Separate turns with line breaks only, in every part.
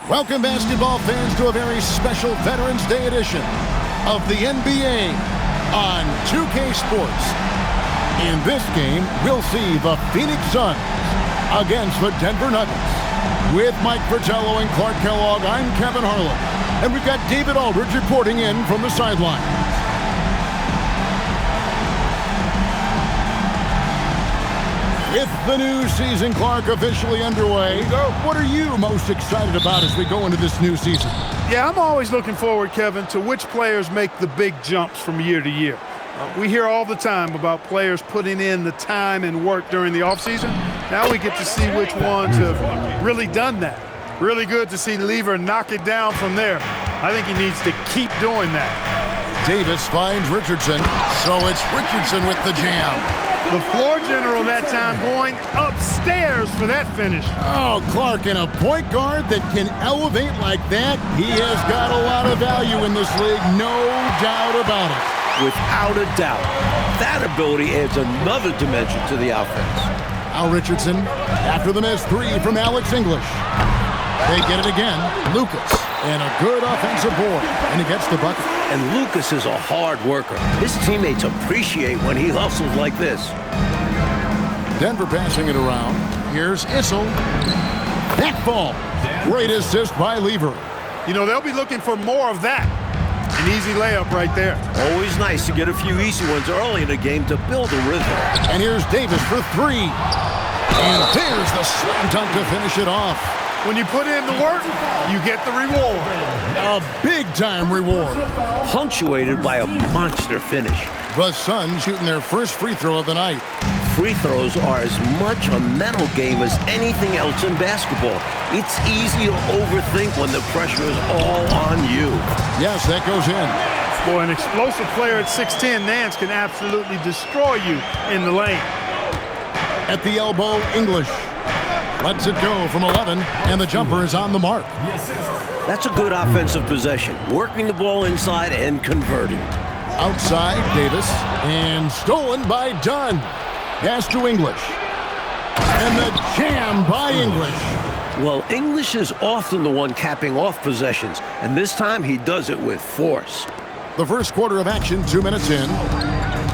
Welcome, basketball fans, to a very special Veterans Day edition of the NBA on 2K Sports. In this game, we'll see the Phoenix Suns against the Denver Nuggets. With Mike Fratello and Clark Kellogg, I'm Kevin Harlan. And we've got David Aldridge reporting in from the sideline. With the new season, Clark, officially underway, what are you most excited about as we go into this new season?
Yeah, I'm always looking forward, Kevin, to which players make the big jumps from year to year. We hear all the time about players putting in the time and work during the offseason. Now we get to see which ones have really done that. Really good to see Lever knock it down from there. I think he needs to keep doing that.
Davis finds Richardson, so it's Richardson with the jam.
The floor general that time going upstairs for that finish.
Oh, Clark, and a point guard that can elevate like that, he has got a lot of value in this league, no doubt about it.
Without a doubt. That ability adds another dimension to the offense.
Al Richardson, after the missed three from Alex English. They get it again. Lucas, and a good offensive board, and he gets the bucket.
And Lucas is a hard worker. His teammates appreciate when he hustles like this.
Denver passing it around. Here's Issel. That ball. Great assist by Lever.
You know, they'll be looking for more of that. An easy layup right there.
Always nice to get a few easy ones early in the game to build a rhythm.
And here's Davis for three. And there's the slam dunk to finish it off.
When you put in the work, you get the reward.
A big-time reward.
Punctuated by a monster finish.
The Suns shooting their first free throw of the night.
Free throws are as much a mental game as anything else in basketball. It's easy to overthink when the pressure is all on you.
Yes, that goes in.
Boy, an explosive player at 6'10", Nance can absolutely destroy you in the lane.
At the elbow, English. Lets it go from 11, and the jumper is on the mark.
That's a good offensive possession, working the ball inside and converting.
Outside, Davis, and stolen by Dunn. Pass to English. And the jam by English.
Well, English is often the one capping off possessions, and this time he does it with force.
The first quarter of action, 2 minutes in.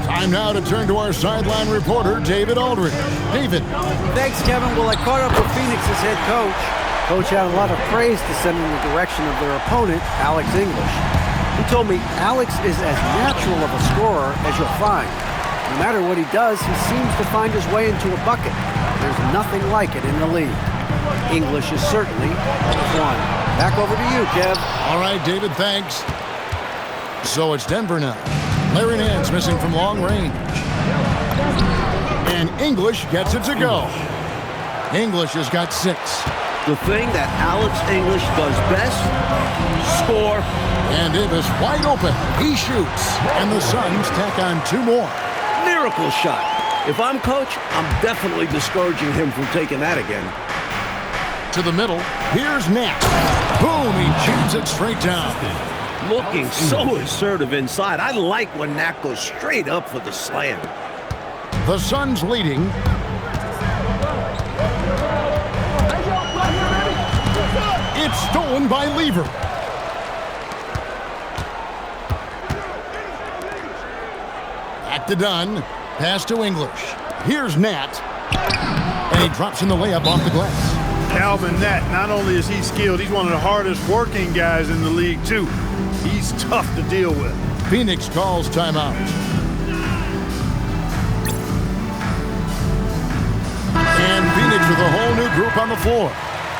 Time now to turn to our sideline reporter, David Aldridge. David.
Thanks, Kevin. Well, I caught up with Phoenix's head coach. Coach had a lot of praise to send in the direction of their opponent, Alex English. He told me Alex is as natural of a scorer as you'll find. No matter what he does, he seems to find his way into a bucket. There's nothing like it in the league. English is certainly one. Back over to you, Kev.
All right, David, thanks. So it's Denver now. Larry Nance missing from long range. And English gets it to go. English has got 6.
The thing that Alex English does best, score.
And Davis wide open. He shoots. And the Suns tack on 2 more.
Miracle shot. If I'm coach, I'm definitely discouraging him from taking that again.
To the middle. Here's Nance. Boom, he jams it straight down.
Looking so assertive inside. I like when Nat goes straight up for the slam.
The Suns leading. It's stolen by Lever. Back to Dunn. Pass to English. Here's Nat. And he drops in the layup off the glass.
Calvin Nat, not only is he skilled, he's one of the hardest working guys in the league, too. He's tough to deal with.
Phoenix calls timeout. And Phoenix with a whole new group on the floor.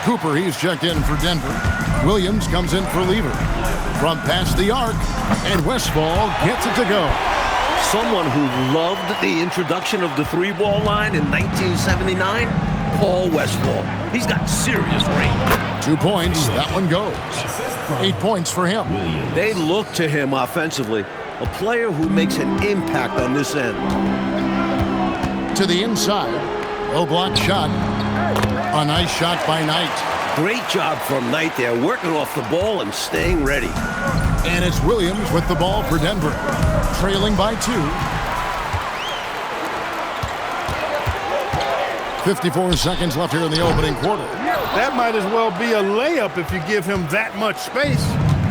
Cooper, he's checked in for Denver. Williams comes in for Lever. From past the arc, and Westfall gets it to go.
Someone who loved the introduction of the 3-ball line in 1979, Paul Westfall. He's got serious range.
2 points, that one goes. 8 points for him.
They look to him offensively, a player who makes an impact on this end.
To the inside, low block shot. A nice shot by Knight.
Great job from Knight there, working off the ball and staying ready.
And it's Williams with the ball for Denver, trailing by 2. 54 seconds left here in the opening quarter.
That might as well be a layup if you give him that much space.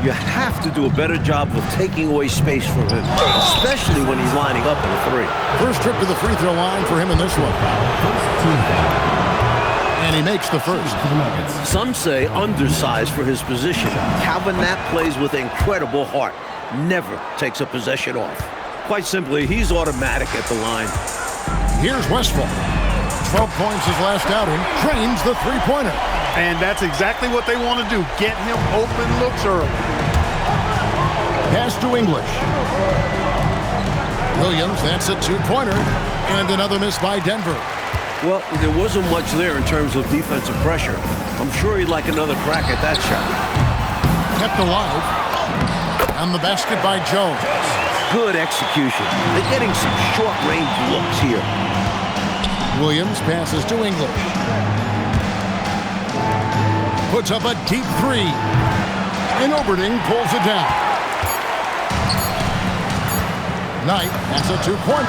You have to do a better job of taking away space from him, especially when he's lining up in a three.
First trip to the free throw line for him in this one. And he makes the first.
Some say undersized for his position. Calvin Knapp plays with incredible heart. Never takes a possession off. Quite simply, he's automatic at the line.
Here's Westphal. 12 points his last outing. Drains the three-pointer.
And that's exactly what they want to do. Get him open looks early.
Pass to English. Williams, that's a two-pointer. And another miss by Denver.
Well, there wasn't much there in terms of defensive pressure. I'm sure he'd like another crack at that shot.
Kept alive. And the basket by Jones.
Good execution. They're getting some short-range looks here.
Williams passes to English. Puts up a deep three. And Oberding pulls it down. Knight has a two-point.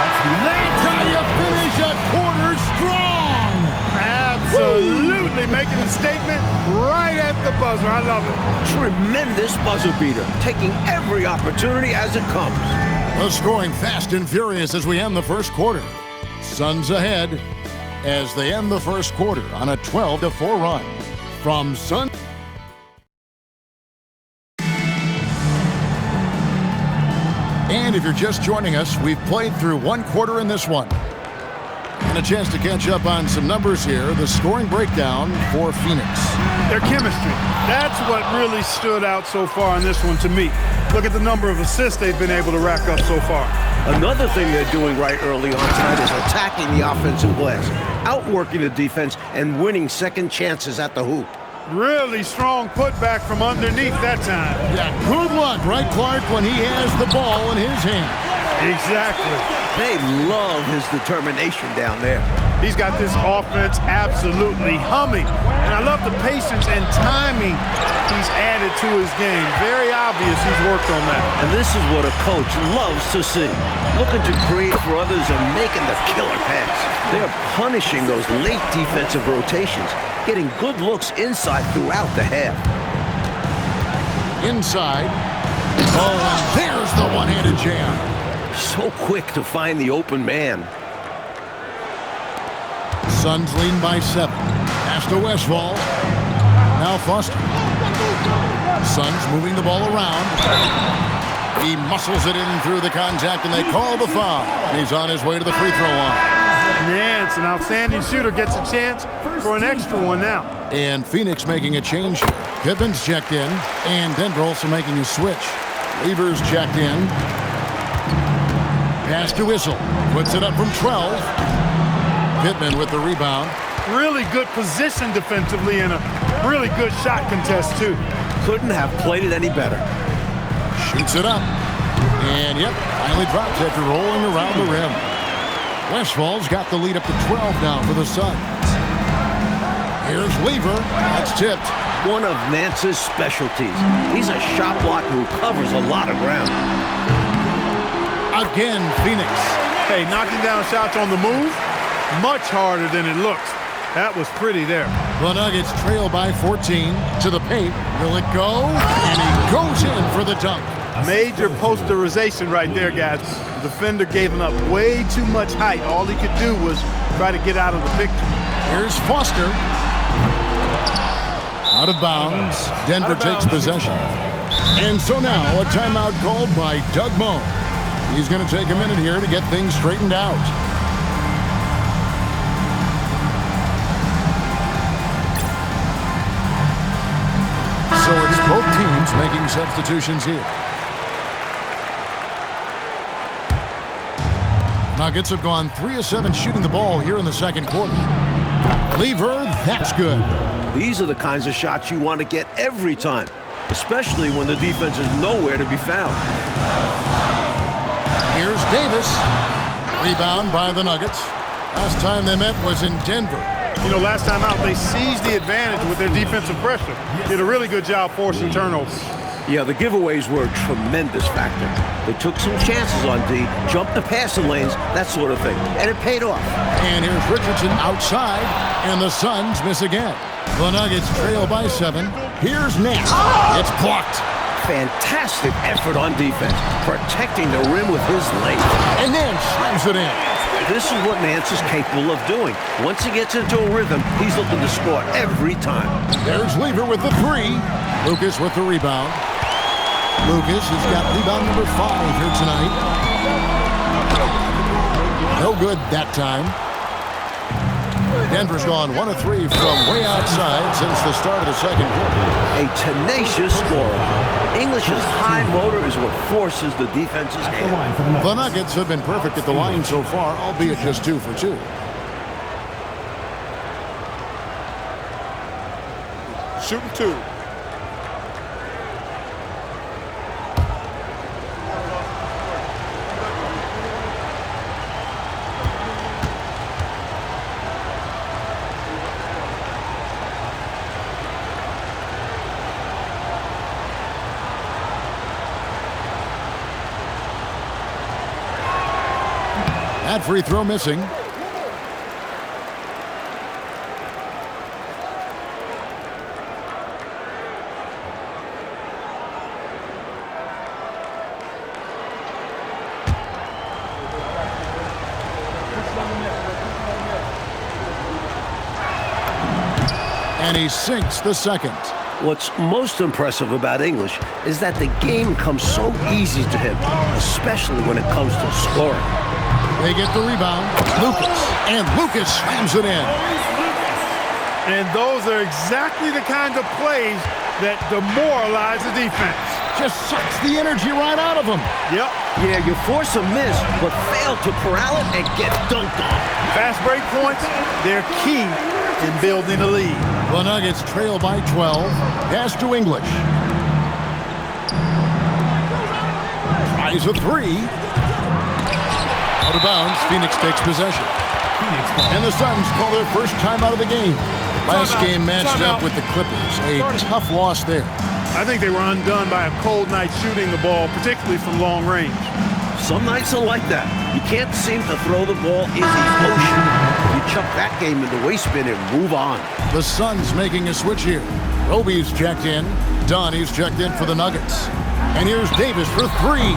That's how you finish a quarter strong.
Absolutely making a statement right at the buzzer. I love it.
Tremendous buzzer beater, taking every opportunity as it comes.
The scoring fast and furious as we end the first quarter. Suns ahead as they end the first quarter on a 12-4 run. From Sun. And if you're just joining us, we've played through one quarter in this one. And a chance to catch up on some numbers here. The scoring breakdown for Phoenix.
Their chemistry. That's what really stood out so far in this one to me. Look at the number of assists they've been able to rack up so far.
Another thing they're doing right early on tonight is attacking the offensive glass, outworking the defense, and winning second chances at the hoop.
Really strong putback from underneath that time.
Yeah, good luck, right, Clark, when he has the ball in his hand.
Exactly.
They love his determination down there.
He's got this offense absolutely humming. And I love the patience and timing he's added to his game. Very obvious he's worked on that.
And this is what a coach loves to see. Looking to create for others and making the killer pass. They're punishing those late defensive rotations, getting good looks inside throughout the half.
Inside. Oh, and there's the one-handed jam.
So quick to find the open man.
Suns lead by 7. Pass to Westphal. Now Foster. Suns moving the ball around. He muscles it in through the contact, and they call the foul. And he's on his way to the free throw line.
Yeah, it's an outstanding shooter. Gets a chance for an extra one now.
And Phoenix making a change here. Pippin's checked in, and Denver also making a switch. Lever's checked in. Pass to Whistle. Puts it up from 12. Pittman with the rebound.
Really good position defensively and a really good shot contest, too.
Couldn't have played it any better.
Shoots it up. And, yep, finally drops after rolling around the rim. Westphal's got the lead up to 12 now for the Suns. Here's Lever. That's tipped.
One of Nance's specialties. He's a shot blocker who covers a lot of ground.
Again, Phoenix.
Hey, knocking down shots on the move, much harder than it looks. That was pretty there.
The Nuggets trail by 14 to the paint. Will it go? And he goes in for the dunk.
Major posterization right there, guys. The defender gave him up way too much height. All he could do was try to get out of the picture.
Here's Foster. Out of bounds. Denver takes possession. And so now a timeout called by Doug Moe. He's going to take a minute here to get things straightened out. So it's both teams making substitutions here. Nuggets have gone 3 of 7 shooting the ball here in the second quarter. Lever, that's good.
These are the kinds of shots you want to get every time, especially when the defense is nowhere to be found.
Here's Davis. Rebound by the Nuggets. Last time they met was in Denver.
You know, last time out, they seized the advantage with their defensive pressure. Did a really good job forcing turnovers.
Yeah, the giveaways were a tremendous factor. They took some chances on D, jumped the passing lanes, that sort of thing, and it paid off.
And here's Richardson outside, and the Suns miss again. The Nuggets trail by 7. Here's Nance. It's blocked.
Fantastic effort on defense, protecting the rim with his legs.
And Nance slams it in.
This is what Nance is capable of doing. Once he gets into a rhythm, he's looking to score every time.
There's Lever with the 3. Lucas with the rebound. Lucas has got rebound number 5 here tonight. No good that time. Denver's gone 1 of 3 from way outside since the start of the second quarter.
A tenacious scorer. English's high motor is what forces the defense's hand.
The Nuggets have been perfect at the line so far, albeit just 2 for 2.
Shooting 2.
That free throw missing. And he sinks the second.
What's most impressive about English is that the game comes so easy to him, especially when it comes to scoring.
They get the rebound. Lucas. And Lucas slams it in.
And those are exactly the kinds of plays that demoralize the defense.
Just sucks the energy right out of them.
Yep.
Yeah, you force a miss, but fail to corral it and get dunked on.
Fast break points, they're key in building a lead.
The Nuggets trail by 12. Pass to English. Tries a 3. Out of bounds, Phoenix takes possession. And the Suns call their first time out of the game. Last game matched up with the Clippers. A tough loss there.
I think they were undone by a cold night shooting the ball, particularly from long range.
Some nights are like that. You can't seem to throw the ball in the ocean. You chuck that game in the waste bin and move on.
The Suns making a switch here. Roby's checked in. Donnie's checked in for the Nuggets. And here's Davis for 3.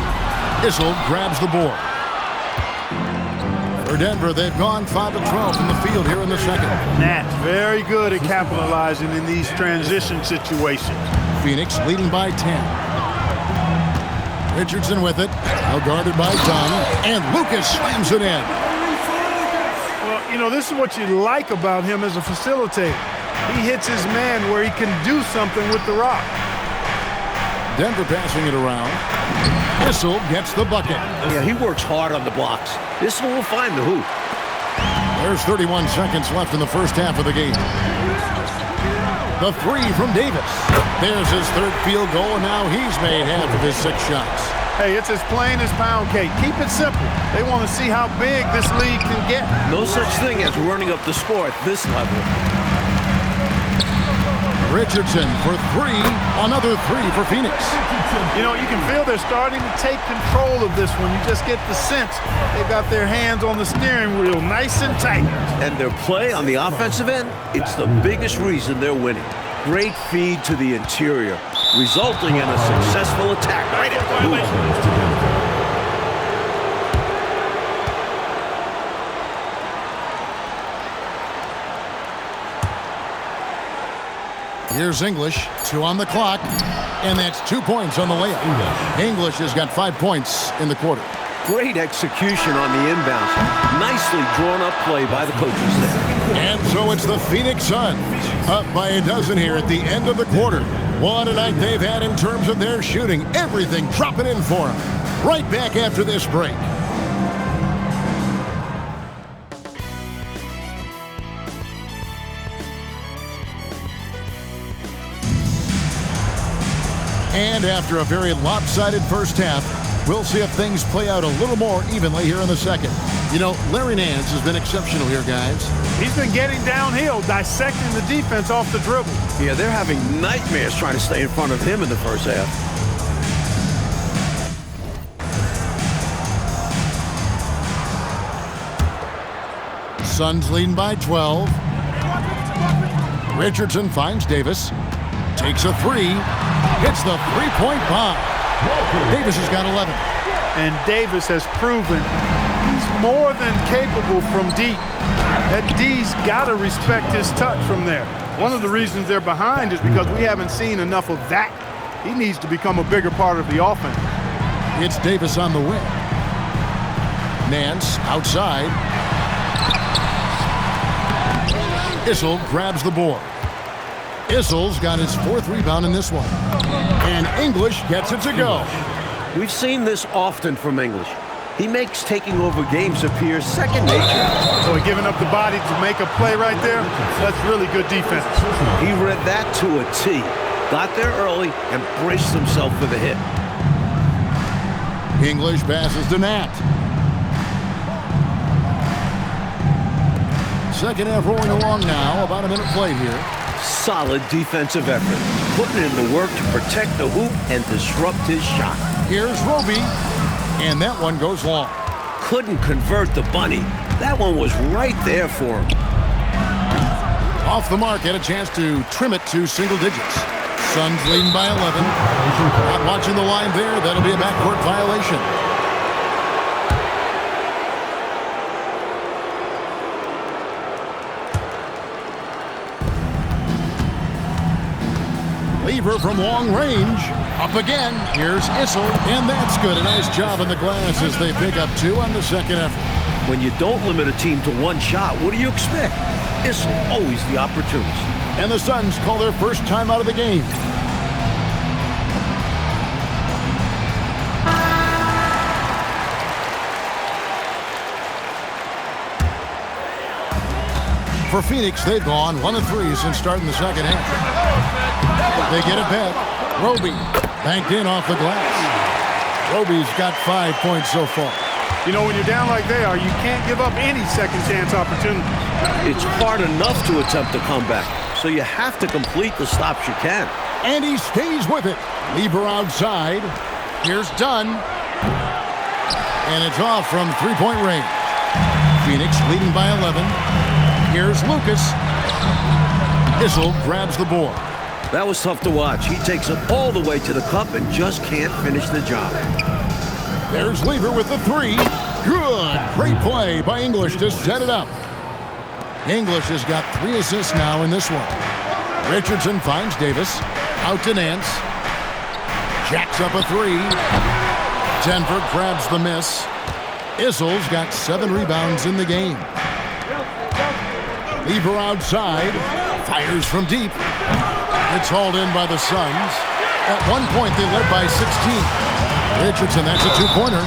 Issel grabs the board. For Denver, they've gone 5 of 12 from the field here in the second.
Nats very good at capitalizing in these transition situations.
Phoenix leading by 10. Richardson with it. Now guarded by Dunn. And Lucas slams it in.
Well, you know, this is what you like about him as a facilitator. He hits his man where he can do something with the rock.
Denver passing it around. Issel gets the bucket.
Yeah, he works hard on the blocks. Issel will find the hoop.
There's 31 seconds left in the first half of the game. The 3 from Davis. There's his 3rd field goal, and now he's made half of his 6 shots.
Hey, it's as plain as pound cake. Keep it simple. They want to see how big this league can get.
No such thing as running up the score at this level.
Richardson for 3. Another 3 for Phoenix.
You know, you can feel they're starting to take control of this one. You just get the sense they've got their hands on the steering wheel nice and tight. And
their play on the offensive end, it's the biggest reason they're winning. Great feed to the interior, resulting in a successful attack right at the hoop.
Here's English, 2 on the clock, and that's 2 points on the layup. English has got 5 points in the quarter.
Great execution on the inbounds. Nicely drawn up play by the coaches there.
And so it's the Phoenix Suns, up by a dozen here at the end of the quarter. What a night they've had in terms of their shooting. Everything dropping in for them. Right back after this break. And after a very lopsided first half, we'll see if things play out a little more evenly here in the second. You know, Larry Nance has been exceptional here, guys.
He's been getting downhill, dissecting the defense off the dribble.
Yeah, they're having nightmares trying to stay in front of him in the first half.
Suns leading by 12. Richardson finds Davis. Takes a three. Hits the three-point bomb. Davis has got 11.
And Davis has proven he's more than capable from deep. That D's got to respect his touch from there. One of the reasons they're behind is because we haven't seen enough of that. He needs to become a bigger part of the offense.
It's Davis on the wing. Nance outside. Issel grabs the board. Issel's got his 4th rebound in this one. And English gets it to go.
We've seen this often from English. He makes taking over games appear second nature.
So giving up the body to make a play right there, that's really good defense.
He read that to a T. Got there early and braced himself for the hit.
English passes to Nat. Second half rolling along now. About a minute play here.
Solid defensive effort. Putting in the work to protect the hoop and disrupt his shot.
Here's Roby. And that one goes long.
Couldn't convert the bunny. That one was right there for him.
Off the mark, had a chance to trim it to single digits. Suns leading by 11. Not watching the line there. That'll be a backcourt violation. Lever from long range. Up again. Here's Issel. And that's good. A nice job on the glass as they pick up 2 on the second effort.
When you don't limit a team to one shot, what do you expect? Issel, always the opportunist.
And the Suns call their first time out of the game. For Phoenix, they've gone 1 of 3 since starting the second half. They get it back. Roby banked in off the glass. Roby's got 5 points so far.
You know, when you're down like they are, you can't give up any second chance opportunities.
It's hard enough to attempt a comeback, so you have to complete the stops you can.
And he stays with it. Lever outside. Here's Dunn. And it's off from three-point range. Phoenix leading by 11. Here's Lucas. Issel grabs the board.
That was tough to watch. He takes it all the way to the cup and just can't finish the job.
There's Lever with the 3. Good. Great play by English to set it up. English has got 3 assists now in this one. Richardson finds Davis. Out to Nance. Jacks up a 3. Denver grabs the miss. Issel's got 7 rebounds in the game. Lever outside. Fires from deep. It's hauled in by the Suns. At one point, they led by 16. Richardson, that's a 2-pointer.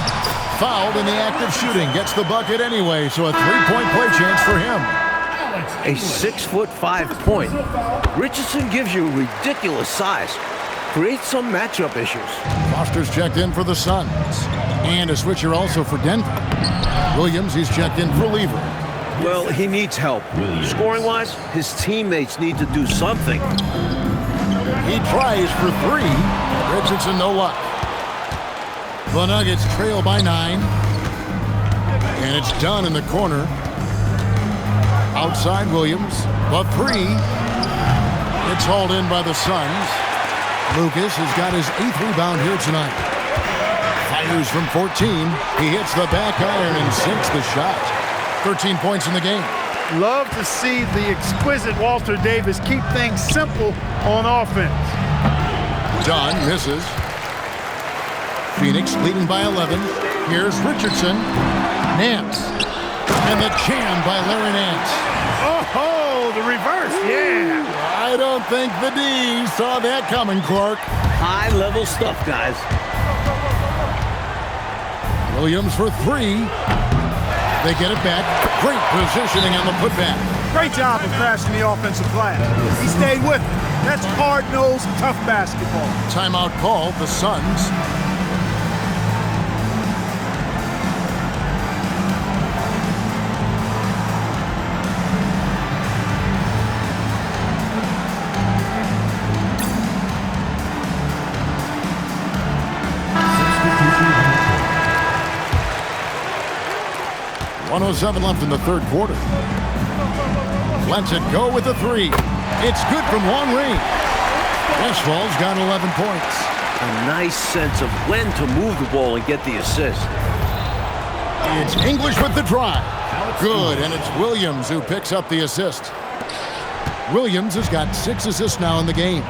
Fouled in the act of shooting. Gets the bucket anyway, so a 3-point play chance for him.
A 6'5" point. Richardson gives you ridiculous size. Creates some matchup issues.
Foster's checked in for the Suns. And a switcher also for Denver. Williams, he's checked in for Lever.
Well, he needs help. Scoring-wise, his teammates need to do something.
He tries for 3. Richardson, no luck. The Nuggets trail by 9. And it's done in the corner. Outside Williams. The 3. It's hauled in by the Suns. Lucas has got his 8th rebound here tonight. Fires from 14. He hits the back iron and sinks the shot. 13 points in the game.
Love to see the exquisite Walter Davis keep things simple on offense.
Dunn misses. Phoenix leading by 11. Here's Richardson. Nance. And the jam by Larry Nance.
Oh, the reverse, yeah.
I don't think the D saw that coming, Clark.
High-level stuff, guys.
Williams for 3. They get it back. Great positioning on the putback.
Great job of crashing the offensive glass. He stayed with it. That's hard-nosed, tough basketball.
Timeout called, the Suns. 7:07 left in the third quarter. Lets it go with the three. It's good from long range. Westfall's got 11 points.
A nice sense of when to move the ball and get the assist.
It's English with the drive. Good, and it's Williams who picks up the assist. Williams has got 6 assists now in the game.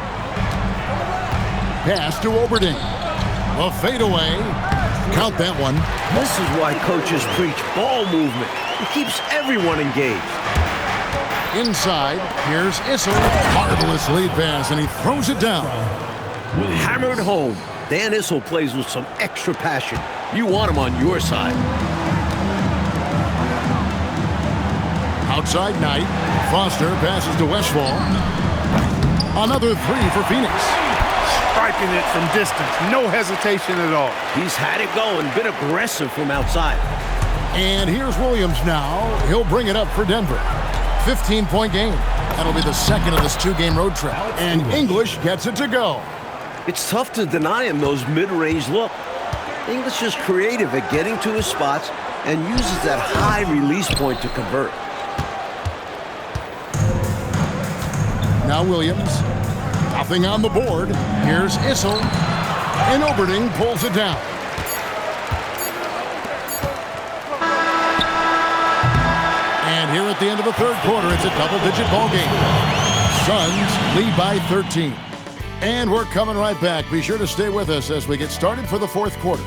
Pass to Oberding. A fadeaway. Count that one.
This is why coaches preach ball movement. It keeps everyone engaged.
Inside, here's Issel. Marvelous lead pass, and he throws it down.
Hammered home. Dan Issel plays with some extra passion. You want him on your side.
Outside Knight. Foster passes to Westfall. Another three for Phoenix.
Striking it from distance. No hesitation at all.
He's had it going, been aggressive from outside.
And here's Williams now. He'll bring it up for Denver. 15-point game. That'll be the second of this 2-game road trip. And English gets it to go.
It's tough to deny him those mid-range look. English is creative at getting to his spots and uses that high release point to convert.
Now Williams. Nothing on the board. Here's Issel. And Oberding pulls it down. And here at the end of the third quarter, it's a double-digit ball game. Suns lead by 13. And we're coming right back. Be sure to stay with us as we get started for the fourth quarter.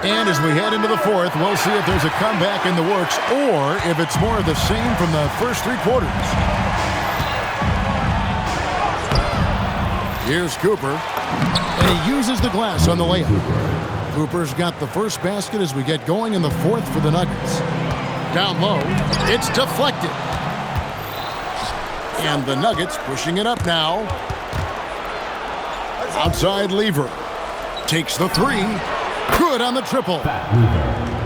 And as we head into the fourth, we'll see if there's a comeback in the works or if it's more of the same from the first 3 quarters. Here's Cooper, and he uses the glass on the layup. Cooper's got the first basket as we get going in the fourth for the Nuggets. Down low, it's deflected. And the Nuggets pushing it up now. Outside Lever. Takes the three. Good on the triple.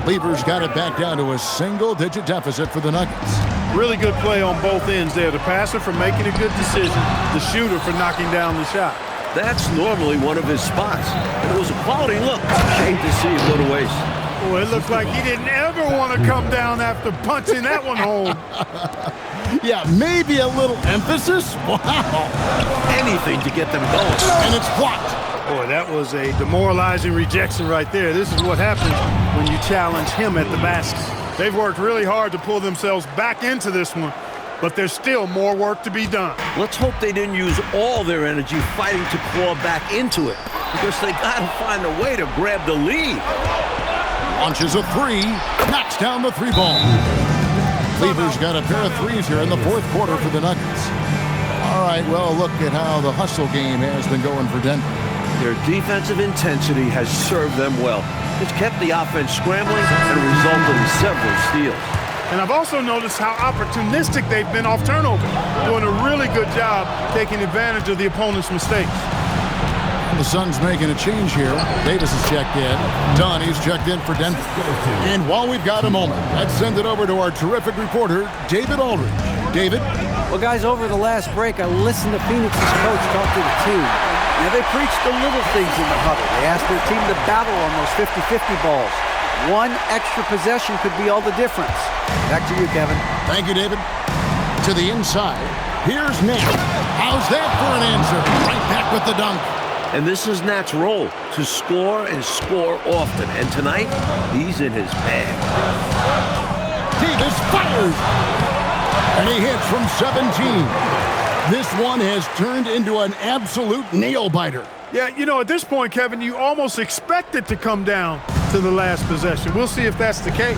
Lever's got it back down to a single-digit deficit for the Nuggets.
Really good play on both ends there. The passer for making a good decision, the shooter for knocking down the shot.
That's normally one of his spots. And it was a quality look. Shame to see it go to waste.
Well, it looked like he didn't ever want to come down after punching that one home.
Yeah, maybe a little emphasis. Wow.
Anything to get them going.
And it's blocked.
Boy, that was a demoralizing rejection right there. This is what happens when you challenge him at the basket. They've worked really hard to pull themselves back into this one, but there's still more work to be done.
Let's hope they didn't use all their energy fighting to claw back into it, because they got to find a way to grab the lead.
Launches a three, knocks down the three ball. Cleaver's got a pair of threes here in the fourth quarter for the Nuggets. All right, well, look at how the hustle game has been going for Denver.
Their defensive intensity has served them well. It's kept the offense scrambling and resulted in several steals.
And I've also noticed how opportunistic they've been off turnover, doing a really good job taking advantage of the opponent's mistakes.
And the Suns making a change here. Davis is checked in. Donnie's checked in for Denver. And while we've got a moment, let's send it over to our terrific reporter, David Aldridge. David?
Well, guys, over the last break, I listened to Phoenix's coach talk to the team. Now, they preached the little things in the huddle. They asked their team to battle on those 50-50 balls. One extra possession could be all the difference. Back to you, Kevin.
Thank you, David. To the inside. Here's Nat. How's that for an answer? Right back with the dunk.
And this is Nat's role, to score and score often. And tonight, he's in his bag.
Davis fires. And he hits from 17. This one has turned into an absolute nail-biter.
Yeah, you know, at this point, Kevin, you almost expect it to come down to the last possession. We'll see if that's the case.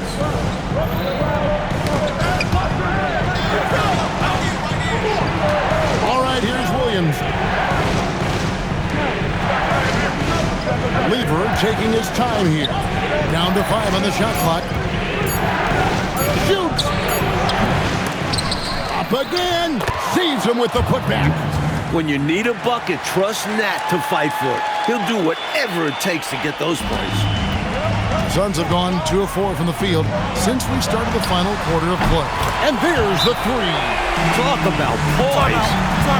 All right, here's Williams. Lever taking his time here. Down to 5 on the shot clock. Shoots! Up again! Saves him with the putback.
When you need a bucket, trust Nat to fight for it. He'll do whatever it takes to get those points.
Suns have gone 2 of 4 from the field since we started the final quarter of play. And there's the three.
Talk about poise.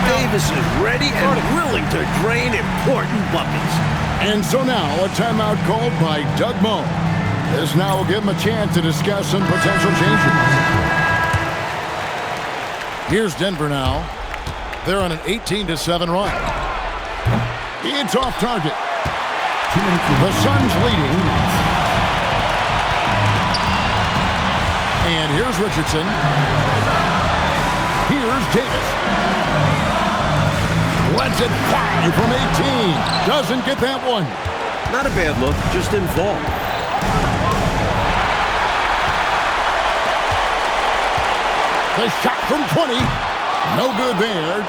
Davis is ready and willing to drain important buckets.
And so now a timeout called by Doug Moe. This now will give him a chance to discuss some potential changes. Here's Denver now. They're on an 18-7 run. It's off target. The Suns leading. And here's Richardson. Here's Davis. Lets it fly from 18. Doesn't get that one.
Not a bad look, just didn't fall.
The shot from 20. No good there.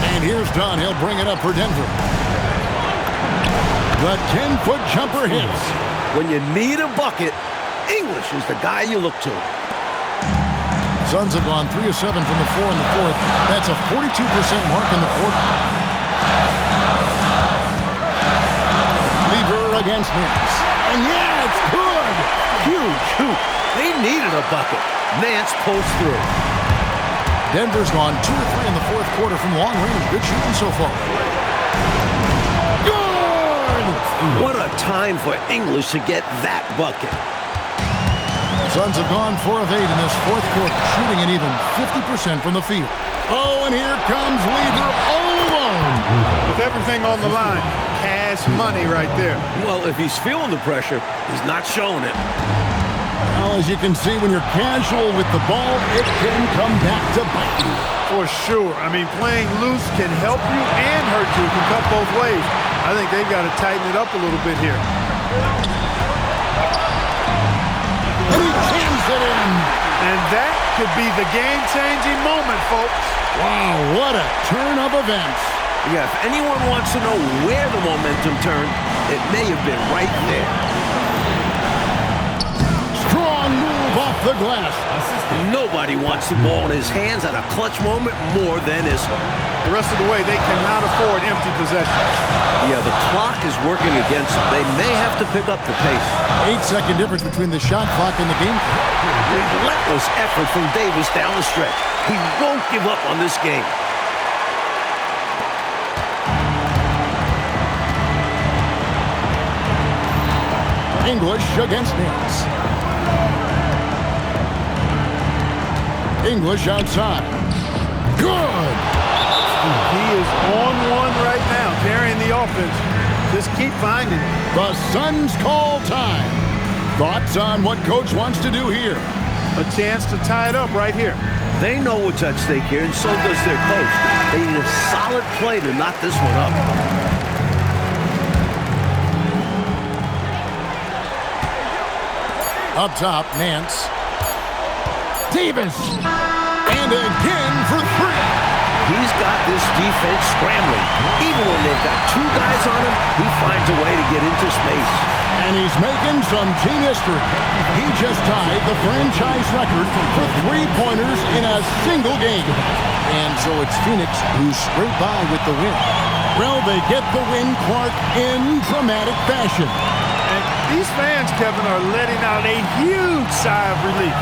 And here's Dunn. He'll bring it up for Denver. The 10-foot jumper hits.
When you need a bucket, English is the guy you look to.
Suns have gone 3 of 7 from the floor in the fourth. That's a 42% mark in the quarter. Lever against Nance. And yeah, it's good.
Huge hoop. They needed a bucket. Nance pulls through.
Denver's gone 2 of 3 in the fourth quarter from long range. Good shooting so far. Good!
What a time for English to get that bucket.
Suns have gone 4 of 8 in this fourth quarter, shooting an even 50% from the field. Oh, and here comes Lever all alone.
With everything on the line, cash money right there.
Well, if he's feeling the pressure, he's not showing it.
Well, as you can see, when you're casual with the ball, it can come back to bite you.
For sure. I mean, playing loose can help you and hurt you. It can cut both ways. I think they've got to tighten it up a little bit here.
And he jams it in.
And that could be the game-changing moment, folks.
Wow, what a turn of events.
Yeah, if anyone wants to know where the momentum turned, it may have been right there.
Strong move off the glass.
Nobody wants the ball in his hands at a clutch moment more than this one.
The rest of the way, they cannot afford empty possession.
Yeah, the clock is working against them. They may have to pick up the pace.
8-second difference between the shot clock and the game clock.
Relentless effort from Davis down the stretch. He won't give up on this game.
English against Nance. English outside. Good!
He is on one right now, carrying the offense. Just keep finding it.
The Suns call time. Thoughts on what Coach wants to do here?
A chance to tie it up right here.
They know what's at stake here, and so does their coach. They need a solid play to knock this one up.
Up top, Nance. Davis. And again for 3.
He's got this defense scrambling. Even when they've got 2 guys on him, he finds a way to get into space.
And he's making some team history. He just tied the franchise record for 3-pointers in a single game. And so it's Phoenix who scraped by with the win. Well, they get the win, Clark, in dramatic fashion.
And these fans, Kevin, are letting out a huge sigh of relief.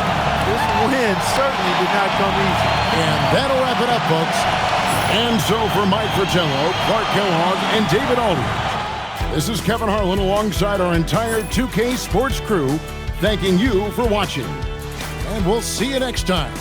This win certainly did not come easy.
And that'll wrap it up, folks. And so for Mike Fratello, Clark Kellogg, and David Aldridge, this is Kevin Harlan alongside our entire 2K Sports crew, thanking you for watching. And we'll see you next time.